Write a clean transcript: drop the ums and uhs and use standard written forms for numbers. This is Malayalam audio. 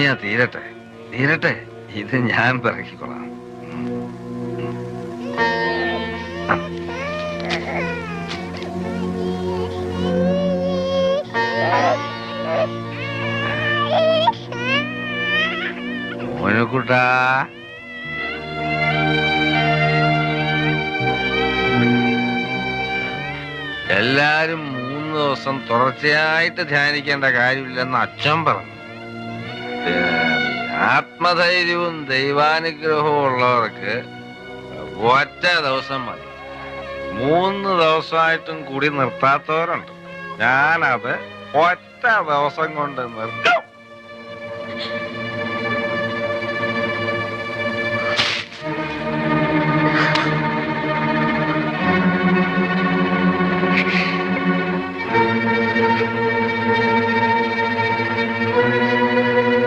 തുടങ്ങിയാ തീരട്ടെ തീരട്ടെ, ഇത് ഞാൻ പിറക്കിക്കൊള്ളാം. മോനുകുട്ടാ, എല്ലാരും 3 ദിവസം തുടർച്ചയായിട്ട് ധ്യാനിക്കേണ്ട കാര്യമില്ലെന്ന് അച്ഛൻ പറഞ്ഞു. ആത്മധൈര്യവും ദൈവാനുഗ്രഹവും ഉള്ളവർക്ക് ഒറ്റ ദിവസം മതി. 3 ദിവസമായിട്ടും കൂടി നിർത്താത്തവരുണ്ട്. ഞാനത് ഒറ്റ ദിവസം കൊണ്ട് നിർത്തും.